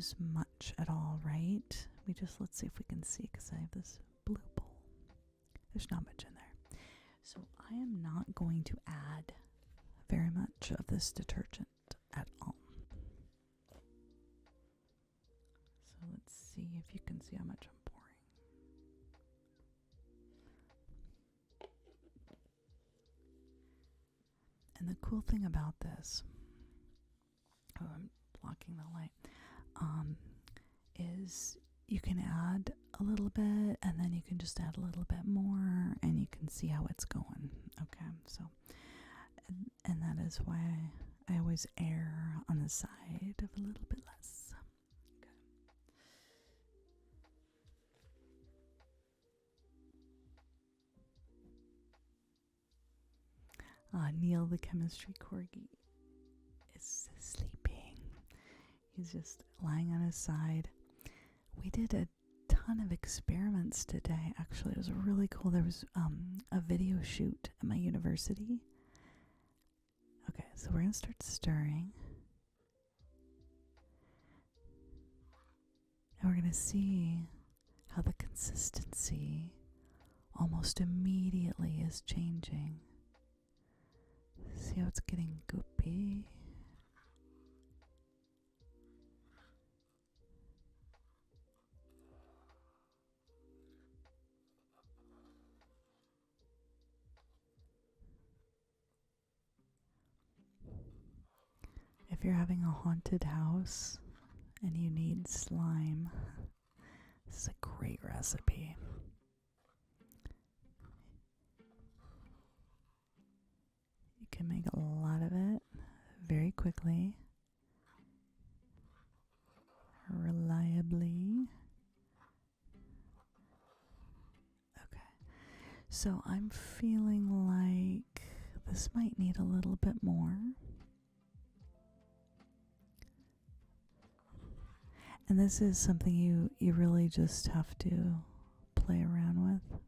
use much at all, right? Let's see if we can see, because I have this blue bowl. There's not much in there. So I am not going to add very much of this detergent at all. So let's see if you can see how much I'm pouring. And the cool thing about this, I'm blocking the light, is you can add a little bit, and then you can just add a little bit more, and you can see how it's going. Okay, so, and that is why I always err on the side of a little bit less. Okay. Neil, the chemistry corgi, is sleeping. He's just lying on his side. We did a ton of experiments today. Actually, it was really cool. There was a video shoot at my university. Okay, so we're going to start stirring. And we're going to see how the consistency almost immediately is changing. See how it's getting goopy? If you're having a haunted house and you need slime, this is a great recipe. You can make a lot of it very quickly, reliably. Okay, so I'm feeling like this might need a little bit more. And this is something you really just have to play around with.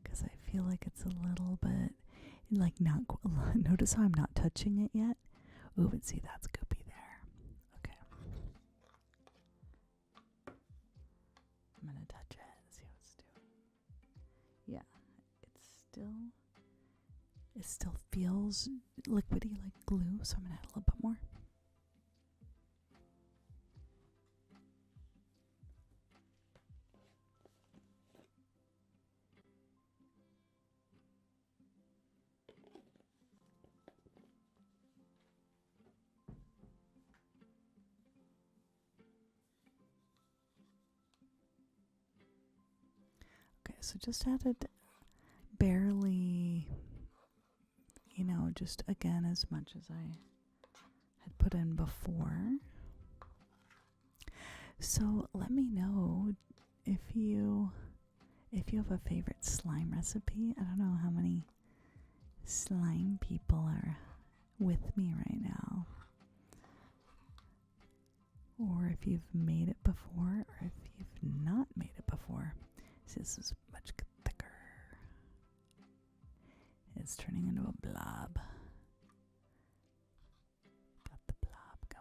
Because I feel like it's a little bit, like, not, notice how I'm not touching it yet? Ooh, but see, that's goopy there. Okay. I'm gonna touch it and see how it's doing. Yeah. It still feels liquidy like glue, so I'm gonna add a little bit more. Okay, so just added barely, just again as much as I had put in before. So let me know if you have a favorite slime recipe. I don't know how many slime people are with me right now, or if you've made it before, or if you've not made it before. See, this is much thicker. It's turning into a blob. Got the blob going.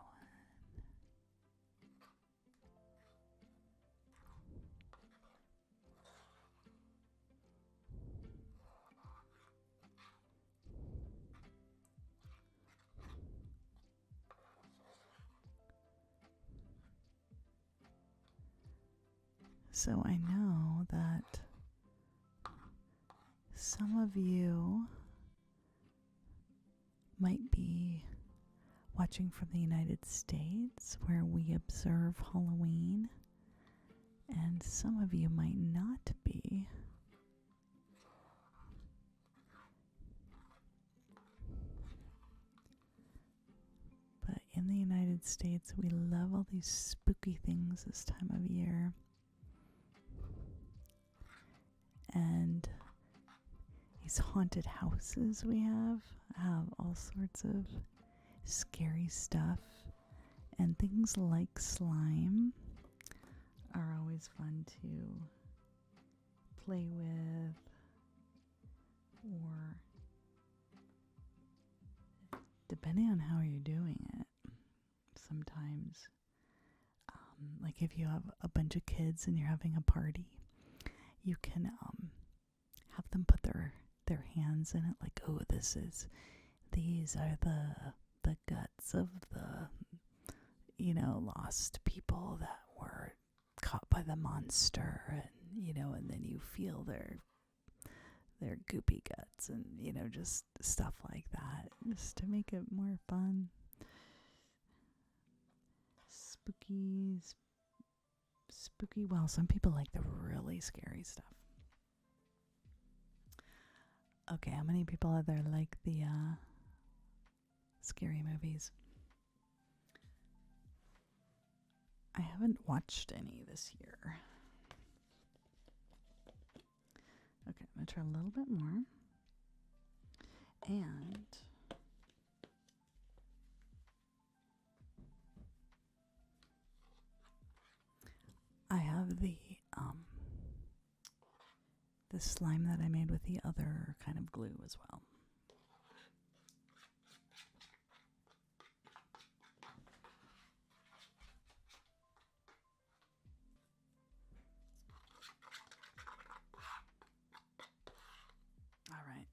So I know that some of you might be watching from the United States, where we observe Halloween, and some of you might not be. But in the United States, we love all these spooky things this time of year. And these haunted houses we have all sorts of scary stuff, and things like slime are always fun to play with or depending on how you're doing it, sometimes, like if you have a bunch of kids and you're having a party, you can have them put their hands in it, like, oh, these are the guts of the, lost people that were caught by the monster, and then you feel their goopy guts, and just stuff like that, just to make it more fun. Spooky. Well, some people like the really scary stuff. Okay, how many people out there like the scary movies? I haven't watched any this year. Okay, I'm going to try a little bit more. And I have the slime that I made with the other kind of glue as well. All right.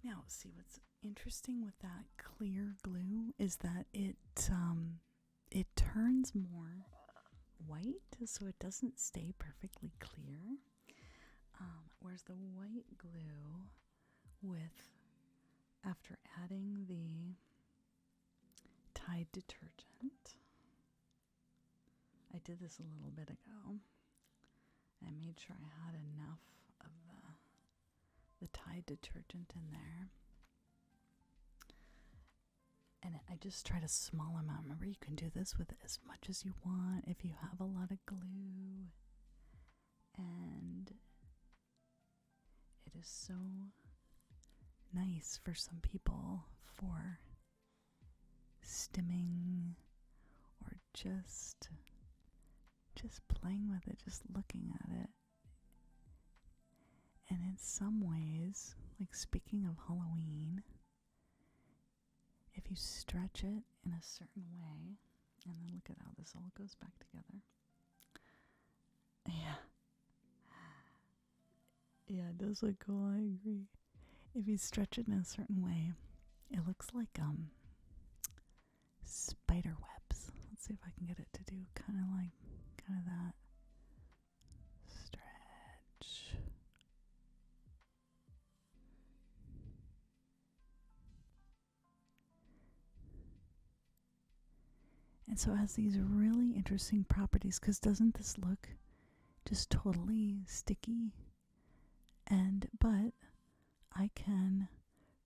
Now, see, what's interesting with that clear glue is that it turns more white, so it doesn't stay perfectly clear. Whereas the white glue, after adding the Tide detergent, I did this a little bit ago. I made sure I had enough of the Tide detergent in there. And I just tried a small amount. Remember, you can do this with as much as you want if you have a lot of glue. And it is so nice for some people for stimming or just playing with it, just looking at it. And in some ways, like speaking of Halloween, if you stretch it in a certain way, and then look at how this all goes back together. Yeah, it does look cool, I agree. If you stretch it in a certain way, it looks like spider webs. Let's see if I can get it to do kind of that. Stretch. And so it has these really interesting properties, because doesn't this look just totally sticky? But I can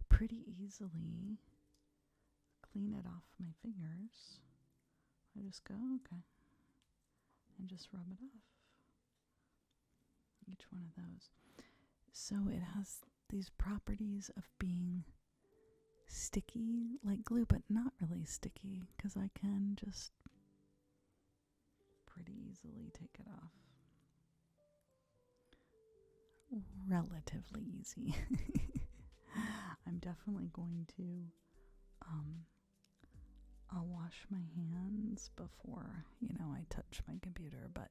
pretty easily clean it off my fingers. I just go, okay, and just rub it off. Each one of those. So it has these properties of being sticky like glue, but not really sticky, because I can just pretty easily take it off. Relatively easy. I'm definitely going to I'll wash my hands before I touch my computer, but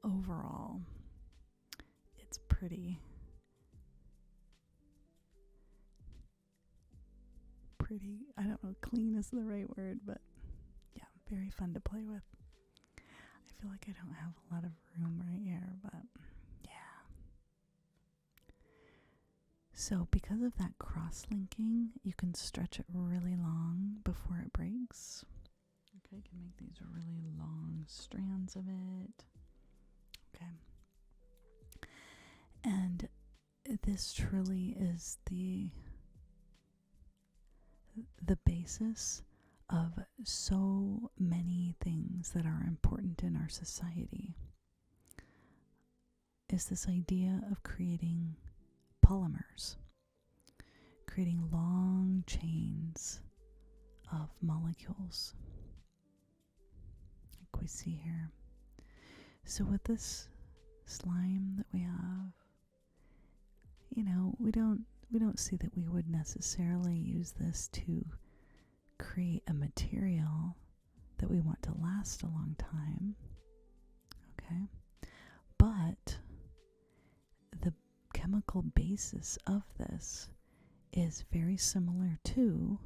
overall it's pretty I don't know, clean is the right word, but yeah, very fun to play with. I feel like I don't have a lot of room right here, but so because of that cross-linking, you can stretch it really long before it breaks. Okay, you can make these really long strands of it. Okay. And this truly is the basis of so many things that are important in our society, is this idea of creating polymers, creating long chains of molecules, like we see here. So with this slime that we have, we don't see that we would necessarily use this to create a material that we want to last a long time. Okay? But the chemical basis of this is very similar to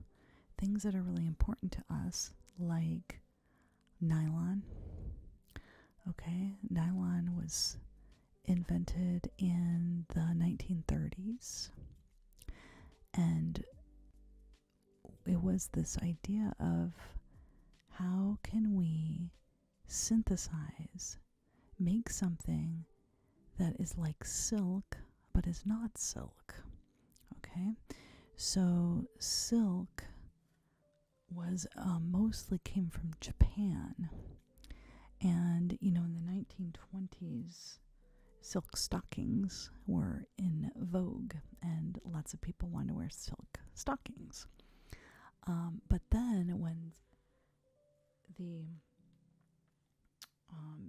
things that are really important to us, like nylon. Okay? Nylon was invented in the 1930s, and it was this idea of how can we synthesize, make something that is like silk but is not silk. Okay, so silk was mostly came from Japan, and in the 1920s, silk stockings were in vogue, and lots of people wanted to wear silk stockings. But then when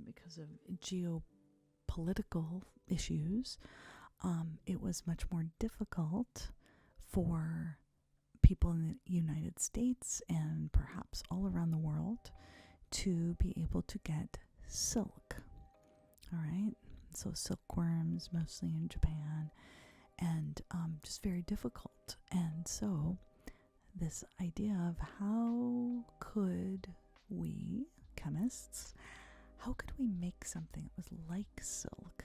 because of geopolitical issues, it was much more difficult for people in the United States and perhaps all around the world to be able to get silk. All right. So silkworms, mostly in Japan, and just very difficult. And so this idea of how could we, chemists, how could we make something that was like silk,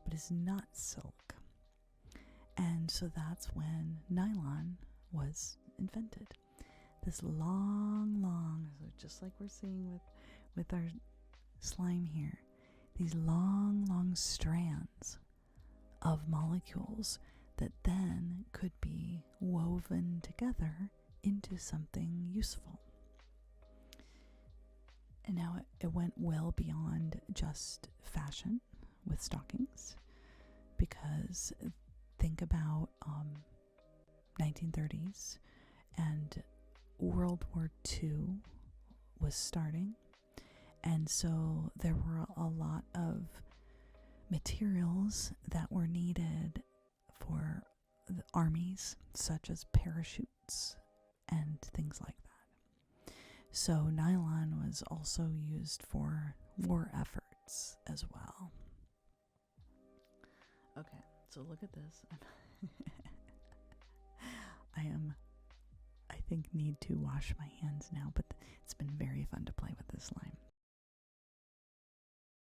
but is not silk? And so that's when nylon was invented. This long, so just like we're seeing with our slime here, these long strands of molecules that then could be woven together into something useful. And now it went well beyond just fashion with stockings, because think about 1930s, and World War II was starting, and so there were a lot of materials that were needed for the armies, such as parachutes and things like that. So nylon was also used for war efforts as well. Okay, so look at this. I think need to wash my hands now, but it's been very fun to play with this slime.